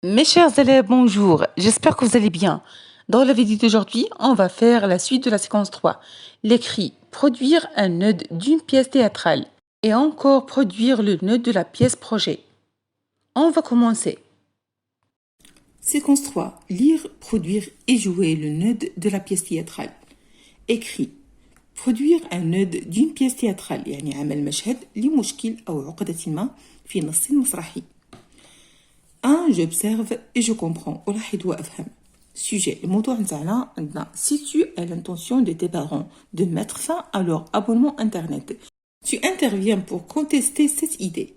Mes chers élèves, bonjour. J'espère que vous allez bien. Dans la vidéo d'aujourd'hui, on va faire la suite de la séquence 3. L'écrit produire un nœud d'une pièce théâtrale et encore produire le nœud de la pièce projet. On va commencer. Séquence 3. Lire, produire et jouer le nœud de la pièce théâtrale. Écrit produire un nœud d'une pièce théâtrale يعني عمل مشهد لمشكل أو عقدة ما في نص مسرحي. 1. J'observe et je comprends. ألاحظ وأفهم. Sujet. الموضوع نتاعنا عندنا si tu as l'intention de tes parents de mettre fin à leur abonnement internet. Tu interviens pour contester cette idée.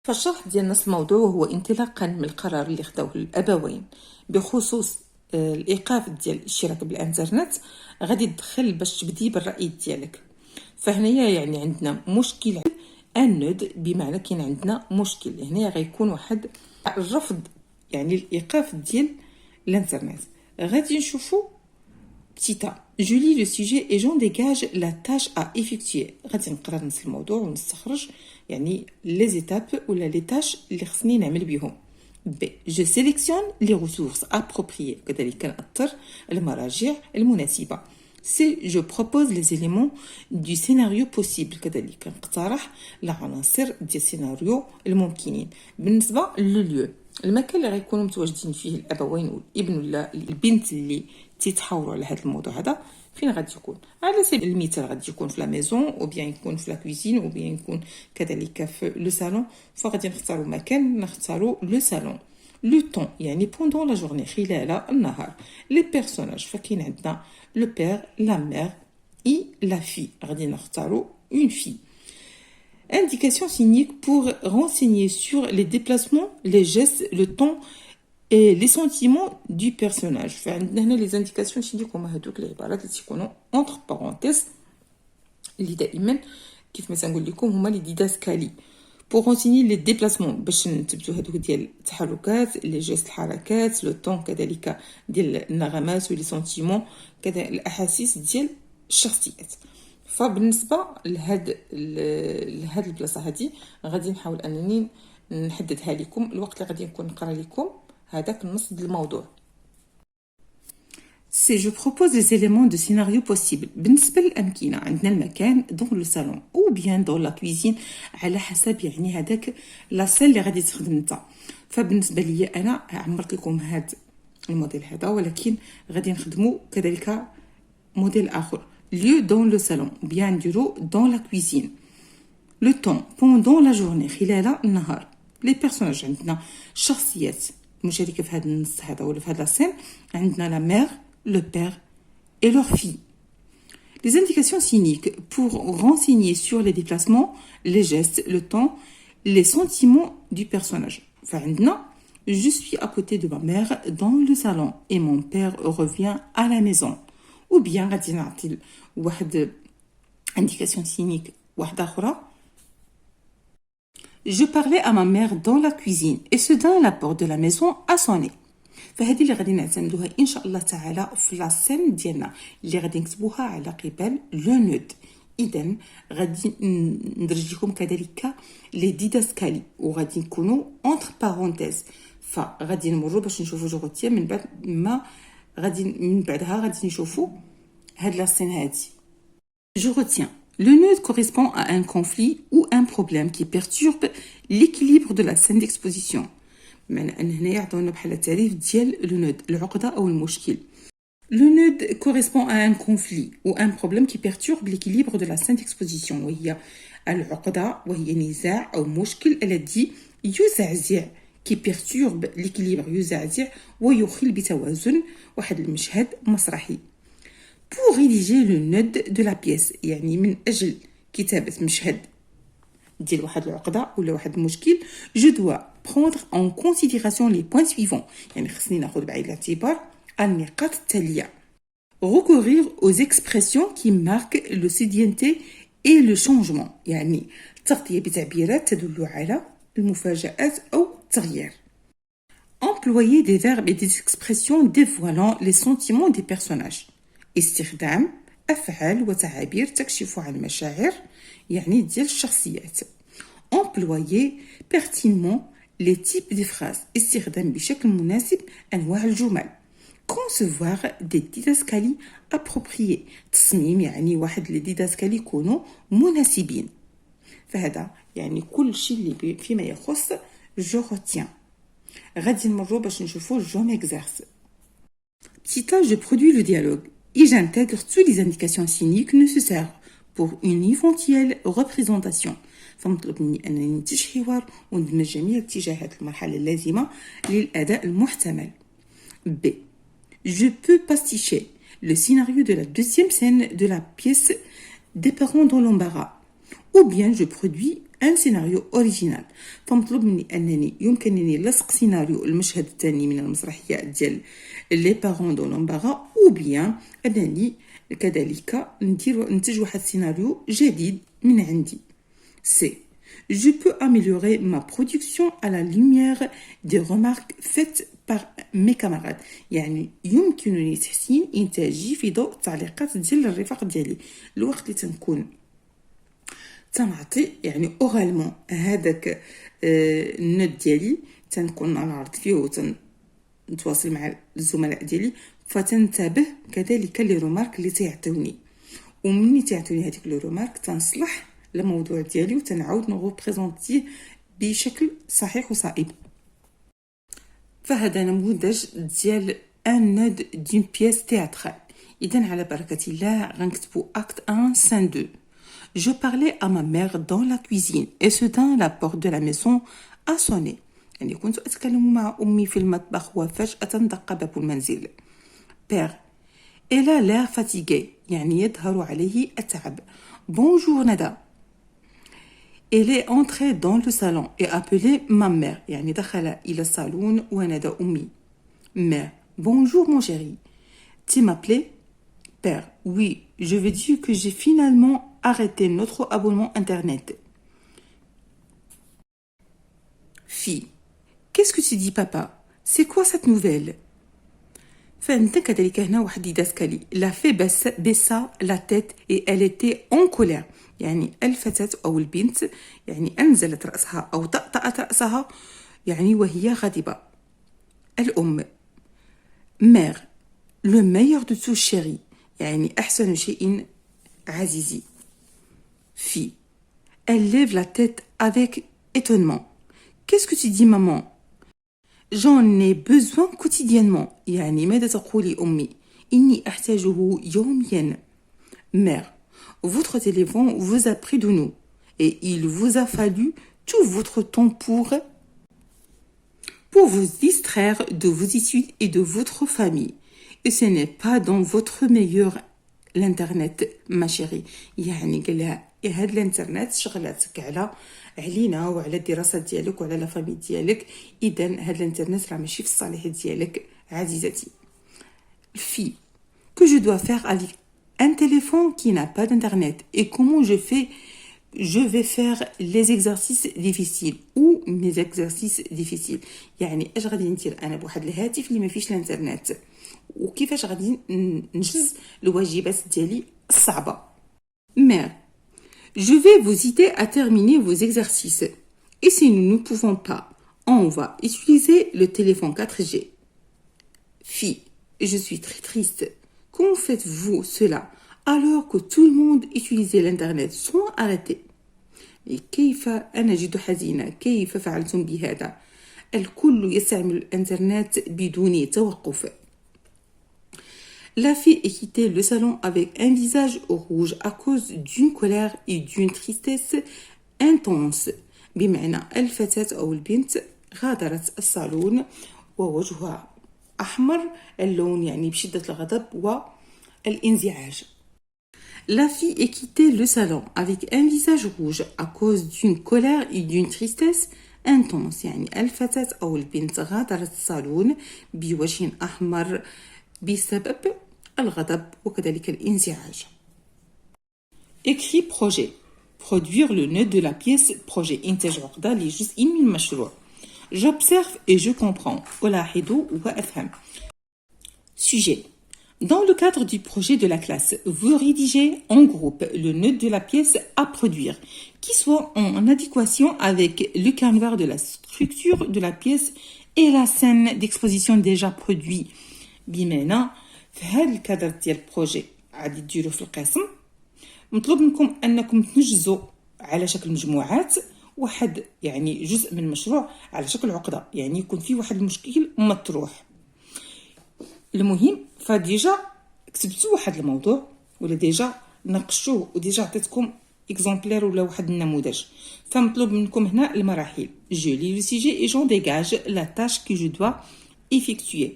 فالشرح ديال نص الموضوع هو انطلاقا من القرار اللي خداوه الأبوين بخصوص الإيقاف ديال الاشتراك بالإنترنت غادي تدخل باش تبدي بالرأي ديالك. فهنايا يعني عندنا مشكل النود بمعنى كاين عندنا مشكل هنا غيكون واحد الرفض يعني الايقاف ديال الانترنت. غادي نشوفوا بتيتا je lis le sujet et j'en dégage la tâche à effectuer. غادي نقرا نص الموضوع ونستخرج يعني les étapes ولا les tâches اللي خصني نعمل بهم. B. Je sélectionne les ressources appropriées كذلك كنأثر المراجع المناسبة. C. Je propose les éléments du scénario possible كذلك نقترح العناصر ديال السيناريو الممكنين. بالنسبة للlieu المكان اللي غيكونوا متواجدين فيه الأبوين والابن ولا البنت اللي تيتحاوروا على هذا الموضوع هذا فين غادي يكون؟ على سبيل المثال غادي يكون في لا ميزون او بيان يكون في لا كوزين او بيان يكون كذلك في لو صالون. فغادي نختاروا مكان نختاروا لو صالون. لو طون يعني بوندون لا جورني خلال النهار. لي بيرسوناج فكاين عندنا لو بير لا مير اي لا في غادي نختاروا اون في. Indication cynique pour renseigner sur les déplacements, les gestes, le temps et les sentiments du personnage. فعندنا les indications cyniques هما هذوك العبارات اللي تيكونوا entre parenthèses اللي دائما كيف ما تنقول لكم هما لي ديداسكالي. pour renseigner les déplacements باش نثبتوا هذوك ديال التحركات لي جيست الحركات لو طون كذلك ديال النغمات ولي سنتيمون كذا الاحاسيس ديال الشخصيات. فبالنسبه لهاد البلاصه هذه غادي نحاول انني نحددها لكم الوقت اللي غادي نكون نقرا لكم هذاك النص ديال الموضوع. Si je propose les éléments de scénario possible. بالنسبة للأمكنة عندنا المكان dans le salon ou bien dans la cuisine على حسب يعني هذاك لاسال اللي غادي تخدم انت. فبالنسبة لي أنا عمرت لكم هاد الموديل هذا ولكن غادي نخدمو كذلك موديل آخر. lieu dans le salon ou bien نديرو dans la cuisine. le temps pendant la journée خلال النهار. les personnages عندنا شخصيات مشاركة في هذا النص هذا ولا في هذا السين عندنا la mère le père et leur fille. Les indications cyniques pour renseigner sur les déplacements, les gestes, le temps, les sentiments du personnage. فعندنا je suis à côté de ma mère dans le salon et mon père revient à la maison. ou bien غادي نعطي واحد indication cynique واحدة أخرى. Je parlais à ma mère dans la cuisine et soudain la porte de la maison a sonné. فهذه اللي غادي نعتمدوها ان شاء الله تعالى في لاسين ديالنا اللي غادي نكتبوها على قبال لو نود. اذا غادي ندرج لكم كذلك لي ديداسكالي وغادي نكونوا اونتر بارونتيز. فغادي نمروا باش نشوفوا جغوتيا من بعد ما غادي من بعدها غادي نشوفوا هاد لاسين هادي. Je retiens. Le nœud correspond à un conflit ou un problème qui perturbe l'équilibre de la scène d'exposition. بمعنى أن هنا يعطونا بحال التعريف ديال لو نود العقدة أو المشكل. Le nœud correspond à un conflit ou un problème qui perturbe l'équilibre de la scène d'exposition وهي العقدة وهي نزاع أو مشكل الذي يزعزع qui perturbe l'équilibre يزعزع ويخل بتوازن واحد المشهد مسرحي. Pour rédiger le nœud de la pièce يعني من أجل كتابة مشهد ديال واحد العقدة ولا واحد المشكل je dois prendre en considération les points suivants يعني خصني ناخذ بعين الاعتبار النقاط التالية. recourir aux expressions qui marquent le lucidité et le changement يعني التغطية بتعبيرات تدل على المفاجآت أو التغيير. employer des verbes et des expressions dévoilant les sentiments des personnages. استخدام أفعال وتعابير تكشف عن مشاعر يعني ديال الشخصيات. employer pertinemment les types de phrases استخدام بشكل مناسب أنواع الجمل concevoir des didascalies appropriées تصميم يعني واحد لي ديداسكالي يكونوا مناسبين فهذا يعني كل شيء اللي فيما يخص جو retiens غادي نمروا باش نشوفوا جو m'exerce. Petit A, je produis le dialogue et j'intègre toutes les indications cyniques nécessaires pour une éventuelle représentation. فمطلوب مني أنني ننتج حوار وندمج جميع اتجاهات المرحلة اللازمة للأداء المحتمل. B. Je peux pasticher le scénario de la deuxième scène de la pièce des parents dans l'embarras. Ou bien je produis un scénario original. فمطلوب مني أنني يمكنني لصق سيناريو المشهد الثاني من المسرحية ديال les parents dans l'embarras ou bien أنني كذلك ننتج واحد السيناريو جديد من عندي. C. Je peux améliorer ma production à la lumière des remarques faites par mes camarades. يعني يمكنني تحسين إنتاجي في ضوء التعليقات ديال الرفاق ديالي. الوقت اللي تنكون تنعطي يعني اورالمون هذاك النوت ديالي تنكون نعرض فيه وتنتواصل مع الزملاء ديالي فتنتبه كذلك لي رومارك اللي تيعطيوني ومني تعطيوني هذيك لي رومارك تنصلح الموضوع ديالي وتنعاود نغوبريزونتيه بشكل صحيح وصائب. فهذا نموذج ديال ان نود دون بيس تياترال. اذا على بركه الله غنكتبوا اكت 1 سان 2. Je parlais à ma mère dans la cuisine et soudain la porte de la maison a sonné. يعني كنت أتكلم مع أمي في المطبخ وفجأة دق باب المنزل. Père. Elle a l'air fatiguée. يعني يظهر عليه التعب. Bonjour Nada. Elle est entrée dans le salon et appelé ma mère. يعني دخل إلى الصالون ونادى أمي. Mère. Bonjour mon chéri. Tu m'appelais? Père. Oui, je veux dire que j'ai finalement arrêté notre abonnement internet. Fille. Qu'est-ce que tu dis papa? C'est quoi cette nouvelle? فعندنا كذلك هنا واحد ديداسكالي لا في بسا لا تيت et elle était en colère يعني الفتاة أو البنت يعني أنزلت رأسها أو طأطأت رأسها يعني وهي غاضبة. الأم. mère le meilleur de tout chéri يعني أحسن شيء عزيزي. Fille. Elle lève la tête avec étonnement. Qu'est-ce que tu dis maman? J'en ai besoin quotidiennement. يعني ماذا تقولي أمي؟ إني أحتاجه يوميا. Mère. Votre téléphone vous a pris de nous et il vous a fallu tout votre temps pour vous distraire de vos études et de votre famille. Et ce n'est pas dans votre meilleur الانترنت ما شيري يعني قال لها هاد الانترنت شغلاتك علينا وعلى الدراسه ديالك وعلى لا فامي ديالك اذا هاد الانترنت راه ماشي في الصالح ديالك عزيزتي. Fille. Que je dois faire avec un téléphone qui n'a pas d'internet et comment je vais faire les exercices difficiles ou mes exercices difficiles يعني اش غادي ندير انا بواحد الهاتف اللي ما فيش الانترنت وكيفاش غادي نجز الواجبات ديالي الصعبه. Mère. Je vais vous aider à terminer vos exercices et si nous ne pouvons pas on va utiliser le téléphone 4G. Fille. Je suis très triste. Comment faites-vous cela alors que tout le monde utilisait l'internet sans arrêter? كيف أنا جد حزينة كيف فعلتم بهذا الكل يستعمل الانترنت بدون توقف. La fille a quitté le salon avec un visage rouge à cause d'une colère et d'une tristesse intense. بمعنى الفتاة أو البنت غادرت الصالون ووجهها أحمر اللون يعني بشدة الغضب والانزعاج. La fille a quitté le salon avec un visage rouge à cause d'une colère et d'une tristesse intense. يعني الفتاة أو البنت غادرت الصالون بوجه أحمر بسبب الغضب وكذلك الانزعاج. Écrit projet. Produire le nœud de la pièce projet. إنتاج عقدة لجزء من المشروع. J'observe et je comprends. ألاحظ وأفهم. Sujet. Dans le cadre du projet de la classe, vous rédigez en groupe le nœud de la pièce à produire, qui soit en adéquation avec le canevas de la structure de la pièce et la scène d'exposition déjà produit. بمعنى في هذا الكادر ديال البروجي غادي ديروا في القسم، مطلوب منكم انكم تنجزوا على شكل مجموعات واحد، يعني جزء من المشروع على شكل عقده، يعني يكون فيه واحد المشكل مطروح. المهم فديجا كتبتوا واحد الموضوع ولا ديجا ناقشوه وديجا عطيتكم اكزومبلير ولا واحد النموذج، فمطلوب منكم هنا المراحل. جو لي لو سيجي اي جون ديغاج لا تاش كي جو دوا ايفيكتوي،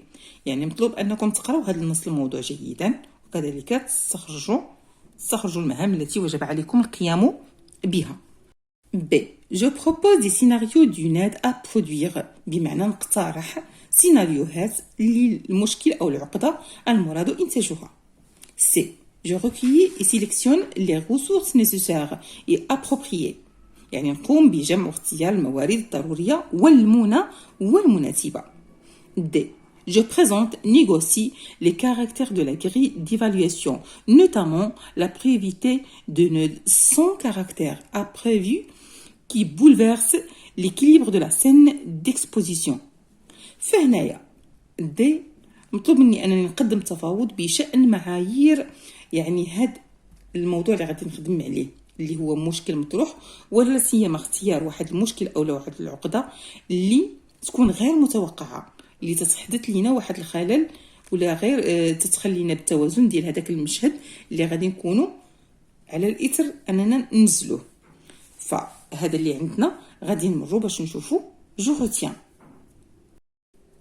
يعني مطلوب انكم تقراو هذا النص الموضوع جيدا، وكذلك تستخرجوا المهام التي وجب عليكم القيام بها. B. Je propose des scénarios d'une aide à produire، بمعنى نقترح سيناريوهات للمشكل أو العقدة المراد إنتاجها. C. Je recueille et sélectionne les ressources nécessaires et appropriées، يعني نقوم بجمع واختيار الموارد الضرورية والمنى والمناسبة. D. Je présente, négocie les caractères de la grille d'évaluation, notamment la priorité de nœuds sans caractère imprévu qui bouleverse l'équilibre de la scène d'exposition. فهنايا دي مطلوب مني انني نقدم تفاوض بشأن معايير، يعني هاد الموضوع اللي غادي نخدم عليه اللي هو مشكل مطروح، ولا سيما اختيار واحد المشكل او واحد العقده اللي تكون غير متوقعه، اللي تتحدث لينا واحد الخلل ولا غير تتخلينا بالتوازن ديال هذاك المشهد اللي غادي نكونوا على الاثر اننا ننزلوه. فهذا اللي عندنا غادي نمروا باش نشوفوا. جو retiens.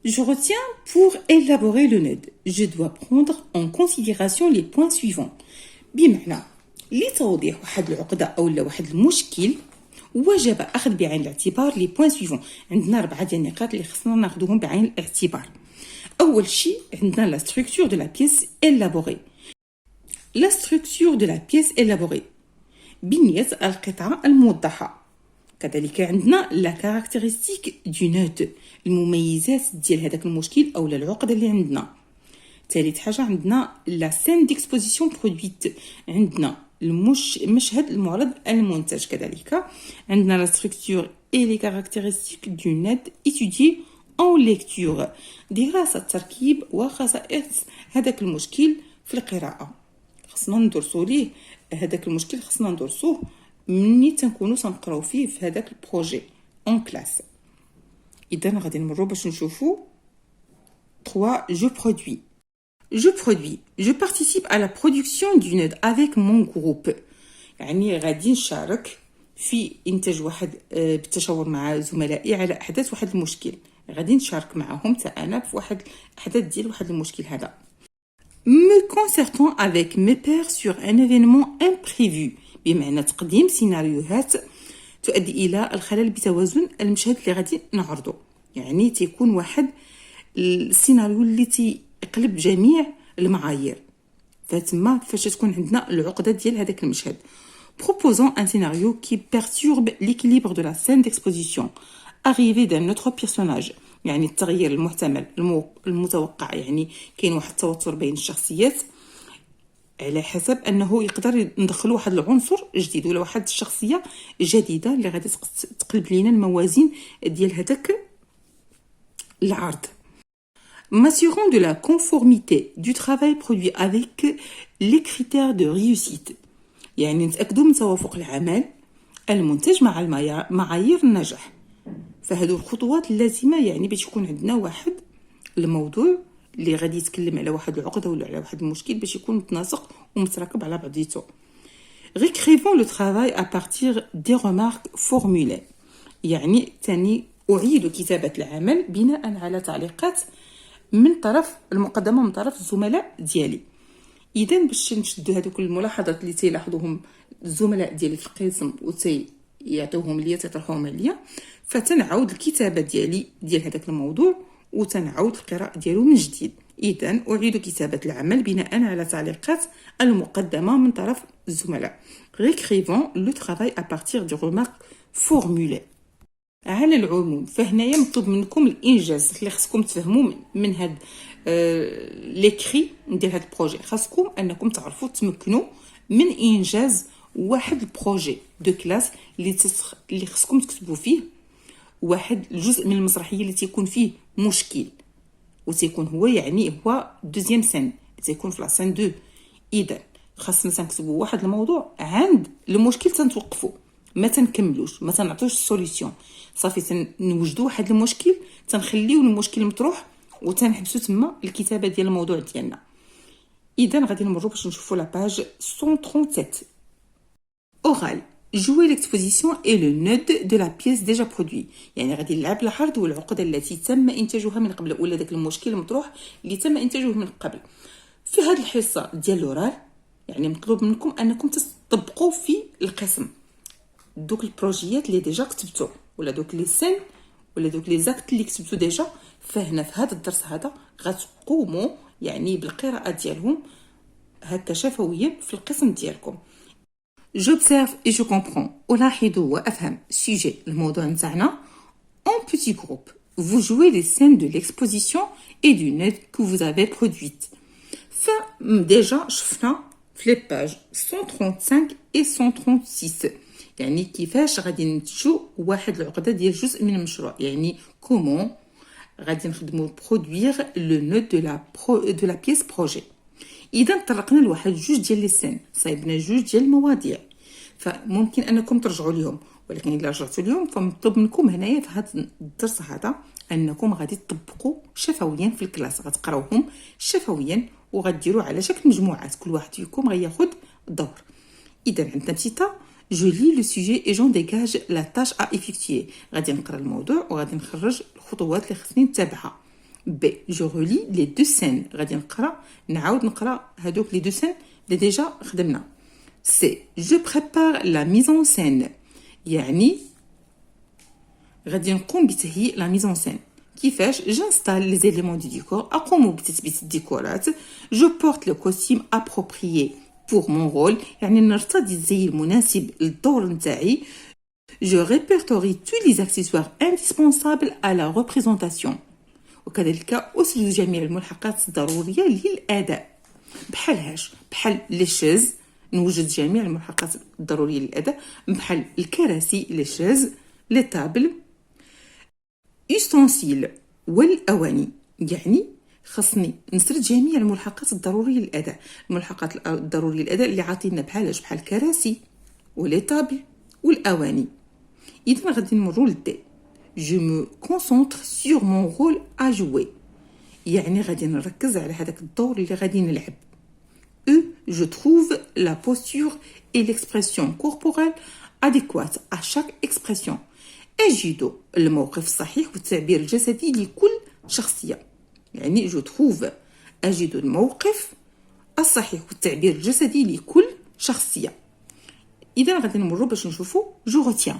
Je retiens pour élaborer le nœud. Je dois prendre en considération les points suivants. بمعنى لتوضيح واحد العقدة أو واحد المشكل وجب أخذ بعين الاعتبار les points suivants. عندنا 4 ديال النقاط اللي خصنا ناخذوهم بعين الاعتبار. أول شيء عندنا la structure de la pièce élaborée. La structure de la pièce élaborée. بنية القطعة الموضحة. كذلك عندنا لا كاركتيرستيك دو نود، المميزات ديال هذاك المشكل او العقده اللي عندنا. ثالث حاجه عندنا لا سين ديكسبوزيسيون برودويت، عندنا المشهد المعرض المنتج. كذلك عندنا لا ستركتور اي لي كاركتيرستيك دو نود ايتودي اون ليكتور، دراسه التركيب وخصائص هذاك المشكل في القراءه. خصنا ندرسوا ليه هذاك المشكل، خصنا ندرسوه مني تنكونوا تنقراو فيه في هذاك البروجي اون كلاس. اذا غادي نمروا باش نشوفوا 3. Je produis. Je participe à la production du node avec mon groupe. يعني غادي نشارك في انتاج واحد بالتشاور مع زملائي على احداث واحد المشكل، غادي نشارك معهم حتى انا في واحد احداث ديال واحد المشكل هذا. Me concertant avec mes pairs sur un événement imprévu، بمعنى تقديم سيناريوهات تؤدي الى الخلل بتوازن المشهد اللي غادي نعرضه، يعني تيكون واحد السيناريو اللي تيقلب جميع المعايير، فتما فاش تكون عندنا العقده ديال هذاك المشهد. Proposons un scénario qui perturbe l'équilibre de la scène d'exposition. Arrivée d'un autre personnage، يعني التغيير المحتمل المتوقع، يعني كاين واحد التوتر بين الشخصيات على حسب انه يقدر ندخل واحد العنصر جديد ولا واحد الشخصيه جديده اللي غادي تقلب لينا الموازين ديال هذاك العرض. M'assurant de la conformité du travail produit avec les critères de réussite، يعني نتاكدوا من توافق العمل المنتج مع معايير النجاح. فهذو الخطوات اللازمه يعني باش يكون عندنا واحد الموضوع اللي غادي يتكلم على واحد العقده ولا على واحد المشكل باش يكون متناسق ومتراكب على بعضيته. Réécrivons le travail à partir des remarques formulées، يعني ثاني أعيد كتابة العمل بناء على تعليقات من طرف المقدمة من طرف الزملاء ديالي. إذن باش نشدو هذوك الملاحظات اللي تيلاحظوهم الزملاء ديالي في القسم وتيعطيوهم ليا تطرحوهم عليا، فتنعاود الكتابة ديالي ديال هذاك الموضوع وتنعاود القراءة ديالو من جديد. إذن أعيد كتابة العمل بناء على تعليقات المقدمة من طرف الزملاء. Réécrivons le travail à partir des remarques formulées. على العموم فهنايا مطلوب منكم الانجاز اللي خصكم تفهموا من هاد ليكري ندير هاد البروجي. خاصكم انكم تعرفوا تمكنوا من انجاز واحد البروجي دو كلاس اللي خصكم تكتبوا فيه واحد الجزء من المسرحيه اللي تيكون فيه مشكل وتيكون هو يعني هو دوزيام سين تيكون في لا سين 2. اذا خاصنا تنكتبوا واحد الموضوع عند المشكل تنتوقفوا ما تنكملوش ما تنعطوش السوليوشن صافي تنوجدوا واحد المشكل تنخليو المشكل مطروح وتنحبسوا تما الكتابه ديال الموضوع ديالنا. اذا غادي نمروا باش نشوفوا لا باج 137. اورال jouer l'exposition et le nœud de la pièce déjà produit. يعني غادي نلعب العرض والعقده التي تم انتاجها من قبل ولا داك المشكل المطروح اللي تم انتاجه من قبل. في هذه الحصه ديال الاورال يعني مطلوب منكم انكم تطبقوا في القسم دوك البروجيات اللي ديجا كتبتو ولا دوك لي سين ولا دوك لي زاكت اللي كتبتو ديجا. فهنا في هذا الدرس هذا غتقوموا يعني بالقراءه ديالهم هكا شفويا في القسم ديالكم. J'observe et je comprends. ألاحظ وأفهم sujet الموضوع نتاعنا. En petit groupe, vous jouez les scènes de l'exposition et du net que vous avez produite. déjà شفنا في les pages 135 et 136 يعني كيفاش غادي ننتجوا واحد العقده ديال جزء من المشروع يعني comment غادي نخدموا produire le nœud de la pièce projet. اذا طرقنا لواحد جوج ديال لي سين صايبنا جوج ديال المواضيع فممكن انكم ترجعوا ليهم ولكن الا رجعتوا ليهم فمطلوب منكم هنايا في هذا الدرس هذا انكم غادي تطبقوا شفويا في الكلاس غتقراوهم شفويا وغديروا على شكل مجموعات كل واحد فيكم غياخذ دور. اذا عندنا بسيطه je lis le sujet et j'en dégage la tâche à effectuer. غادي نقرا الموضوع وغادي نخرج الخطوات اللي خصني نتبعها. B je relis les deux scènes غادي نعاود نقرا هذوك les deux scènes اللي ديجا خدمنا. C je prépare la mise en scène يعني غادي نقوم بتهيئ la mise en scène. كيفاش j'installe les éléments du décor اقوم بتثبيت الديكورات. je porte le costume approprié pour mon rôle يعني نرتدي الزي المناسب للدور نتاعي. je répertorie tous les accessoires indispensables à la représentation وكذلك أسرد جميع الملحقات الضرورية للأداء. بحال لي شيز نوجد جميع الملحقات الضرورية للأداء بحال الكراسي لي شيز لي تابل يستنسيل والأواني يعني خصني نسرد جميع الملحقات الضرورية للأداء. الملحقات الضرورية للأداء اللي عاطينا بحال الكراسي ولي تابل والأواني. إذن غادي نمروا للدي je me concentre sur mon rôle à jouer يعني غادي نركز على هذاك الدور اللي غادي نلعب. je trouve la posture et l'expression corporelle adéquate à chaque expression. أجد الموقف الصحيح والتعبير الجسدي لكل شخصية يعني je trouve أجد الموقف الصحيح والتعبير الجسدي لكل شخصية. إذا غادي نمروا باش نشوفوا je retiens.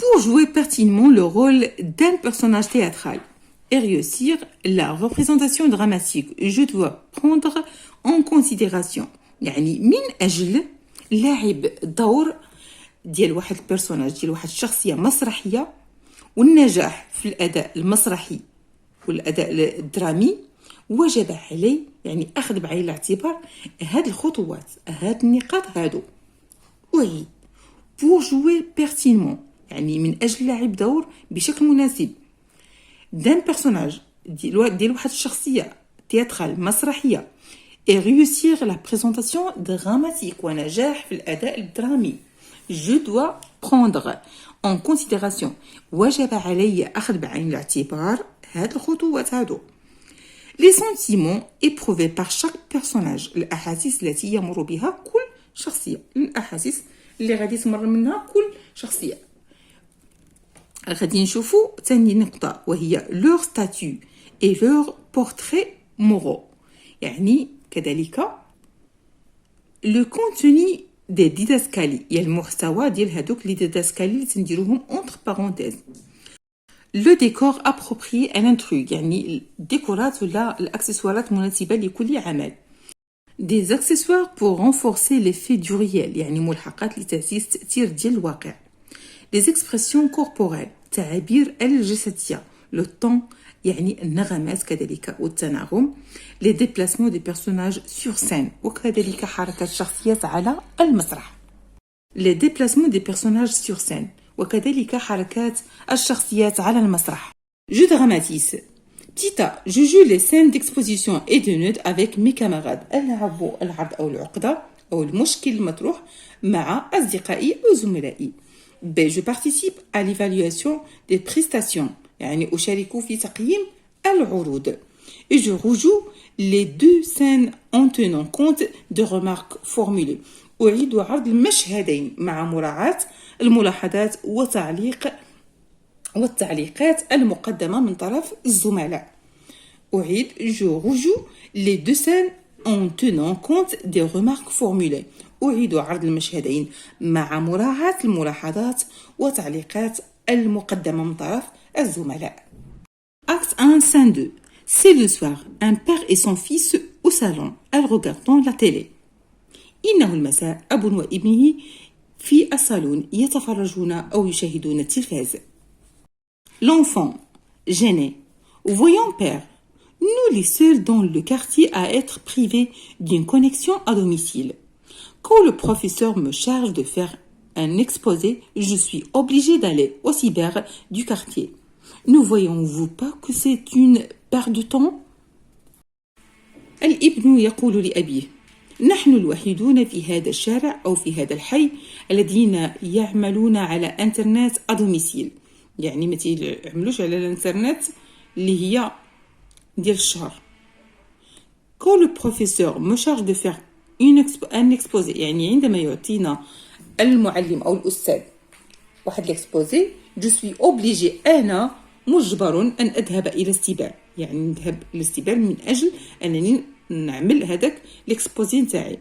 Pour jouer pertinemment le rôle d'un personnage théâtral et réussir la représentation dramatique, je dois prendre en considération يعني من أجل لعب دور ديال واحد البرسوناج ديال واحد الشخصية مسرحية والنجاح في الأداء المسرحي والأداء الدرامي وجب علي يعني أخذ بعين الاعتبار هاد الخطوات هاد النقاط هادو. وهي pour jouer pertinemment يعني من أجل لعب دور بشكل مناسب d'un personnage ديال واحد الشخصية تياترال مسرحية et réussir la présentation dramatique ونجاح في الأداء الدرامي. je dois prendre en considération وجب علي أخذ بعين الاعتبار هاد الخطوات هادو. les sentiments éprouvés par chaque personnage الأحاسيس التي يمر بها كل شخصية الأحاسيس اللي غادي تمر منها كل شخصية. غادي نشوفوا ثاني نقطة وهي leur statut et leur portrait moraux يعني كذلك le contenu des didascalies يعني المحتوى ديال هذوك لي ديداسكالي اللي تنديروهم entre parenthèses. le décor approprié à l'intrus يعني الديكورات ولا الاكسسوارات مناسبة لكل عمل. des accessoires pour renforcer l'effet du réel يعني ملحقات لتعزيز التأثير ديال الواقع. Les expressions corporelles تعابير الجسدية le ton يعني النغمات كذلك والتناغم les déplacements des personnages sur scène وكذلك حركة الشخصيات على المسرح les déplacements des personnages sur scène وكذلك حركات الشخصيات على المسرح je dramatise petit A je joue les scènes d'exposition et de nude avec mes camarades ألعب العرض أو العقدة أو المشكل المطروح مع أصدقائي وزملائي B je participe à l'évaluation des prestations يعني أشارك في تقييم العروض et je rejoue les deux scènes en tenant compte des remarques formulées أعيد عرض المشهدين مع مراعاة الملاحظات والتعليقات المقدمة من طرف الزملاء أعيد je rejoue les deux scènes en tenant compte des remarques formulées أعيد عرض المشهدين مع مراعاة الملاحظات والتعليقات المقدمة من طرف الزملاء. Acte 1, scène 2. C'est le soir. Un père et son fils au salon. Elles regardent la télé. إنه المساء. أب وابنه في الصالون يتفرجون أو يشاهدون التلفاز. L'enfant, gêné. Voyons père. Nous les seuls dans le quartier à être privés d'une connexion à domicile. Quand le professeur me charge de faire un exposé, je suis obligée d'aller au cyber du quartier. Ne voyons-vous pas que c'est une perte de temps? الابن يقول لأبيه: نحن الوحيدون في هذا الشارع أو في هذا الحي الذين يعملون على إنترنت à domicile. يعني ما تيعملوش على الإنترنت اللي هي ديال الشهر. Quand le professeur me charge de faire un exposé يعني عندما يعطينا المعلم أو الأستاذ واحد الإكسبوزي je suis obligé أنا مجبر أن أذهب إلى استبان يعني نذهب إلى استبان من أجل أنني نعمل هذاك الإكسبوزي نتاعي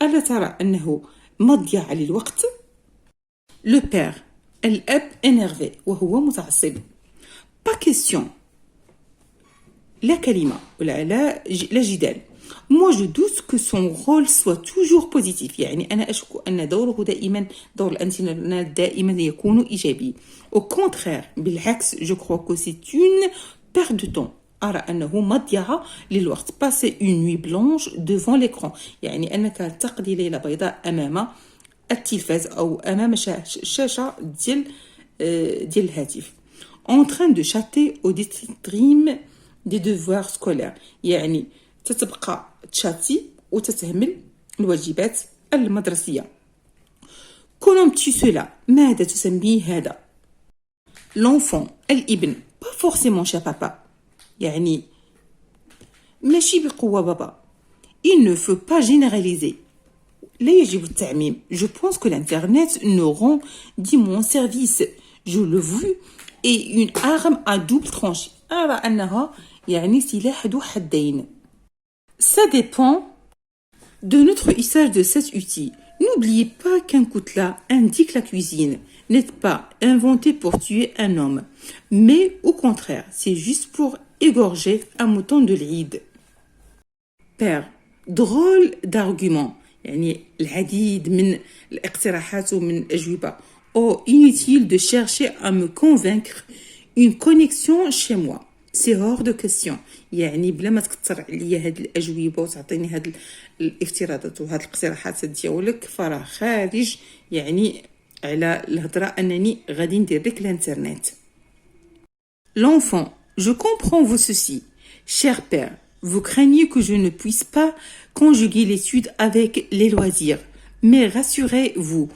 ألا ترى أنه مضيعة للوقت le père الأب énervé وهو متعصب pas question لا كلمة ولا لا جدال Moi, je doute que son rôle soit toujours positif. يعني أنا أشك أن دوره دائما دور الإنترنت دائما يكون إيجابي. Au contraire, بالعكس, je crois que c'est une perte de temps. أرى أنه مضيعة للوقت. Passer une nuit blanche devant l'écran. يعني أنك تقضي ليلة بيضاء أمام التلفاز أو أمام الشاشة ديال الهاتف. En train de chatter au détriment des devoirs scolaires. يعني تتبقى تشاتي وتتهمل الواجبات المدرسية. كونومتي سولا ماذا تسميه هذا؟ l'enfant الابن pas forcément chez papa يعني ماشي بقوة بابا. il ne faut pas généraliser لا يجب التعميم. je pense que l'internet nous rend d'immenses services. je le veux et une arme à double tranchant. أرى أنها يعني سلاح ذو حدين. Ça dépend de notre usage de cet outil. N'oubliez pas qu'un coutelas indique la cuisine n'est pas inventé pour tuer un homme, mais au contraire, c'est juste pour égorger un mouton de l'Eid. Père, drôle d'argument. يعني العديد من الاقتراحات ومن الأجوبة. Oh, inutile de chercher à me convaincre. Une connexion chez moi. سي هور دو كيسيون يعني بلا ما تكثر عليا هاد الاجوبه وتعطيني هاد الافتراضات وهاد الاقتراحات ديالك فراه خارج يعني على الهضره انني غادي ندير لك الانترنت. L'enfant, je comprends vos soucis. Cher père, vous craignez que je ne puisse pas conjuguer l'étude avec les loisirs. Mais rassurez-vous,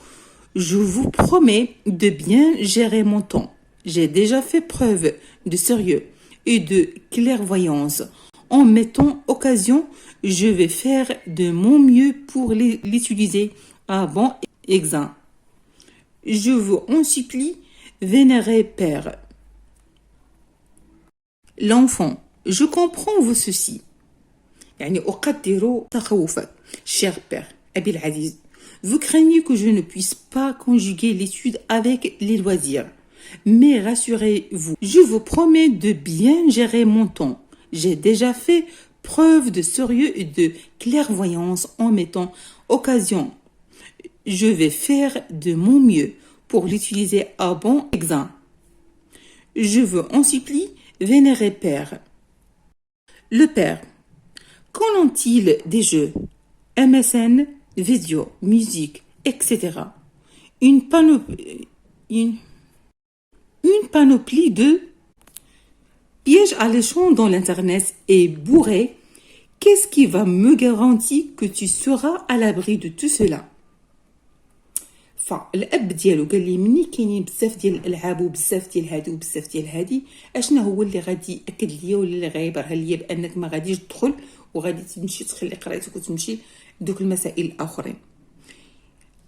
je vous promets de bien gérer mon temps. J'ai déjà fait preuve de sérieux et de clairvoyance. En mettant occasion, je vais faire de mon mieux pour l'utiliser à bon escient. Je vous en supplie, vénéré père. L'enfant, je comprends vos soucis. يعني أقدر تخوفك. Cher père, أبي العزيز, vous craignez que je ne puisse pas conjuguer l'étude avec les loisirs. Mais rassurez-vous, je vous promets de bien gérer mon temps. J'ai déjà fait preuve de sérieux et de clairvoyance en mettant occasion. Je vais faire de mon mieux pour l'utiliser à bon escient. Je veux en supplie vénérer Père. Le Père. Qu'en ont-ils des jeux, MSN, vidéo, musique, etc. Une panoplie de pièges alléchants dans l'Internet est bourré. Qu'est-ce qui va me garantir que tu seras à l'abri de tout cela? فالاب ديالو قال لي مني كاينين بزاف ديال الالعاب وبزاف ديال هادي وبزاف ديال هادي، اشنا هو اللي غادي ياكد ليا ولا اللي غيبرهن ليا بانك ما غاديش تدخل وغادي تمشي تخلي قرايتك وتمشي دوك المسائل الاخرين.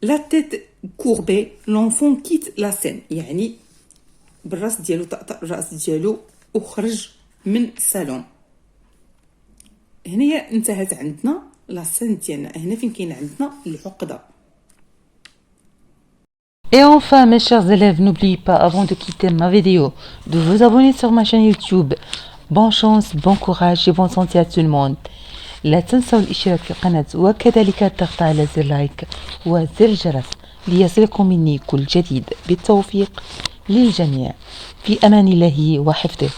لا تيت كوربي لونفون كيت لا سين، يعني بالراس ديالو طقطق الراس ديالو وخرج من الصالون. هنايا انتهت عندنا لا سين ديالنا، هنا فين كاين عندنا العقده. Et enfin, mes chers élèves, n'oubliez pas, avant de quitter ma vidéo, de vous abonner sur ma chaîne YouTube. Bonne chance, bon courage et bonne santé à tout le monde. لا تنسوا الاشتراك في القناة وكذلك الضغط على زر لايك وزر الجرس ليصلكم مني كل جديد. بالتوفيق للجميع، في أمان الله وحفظه.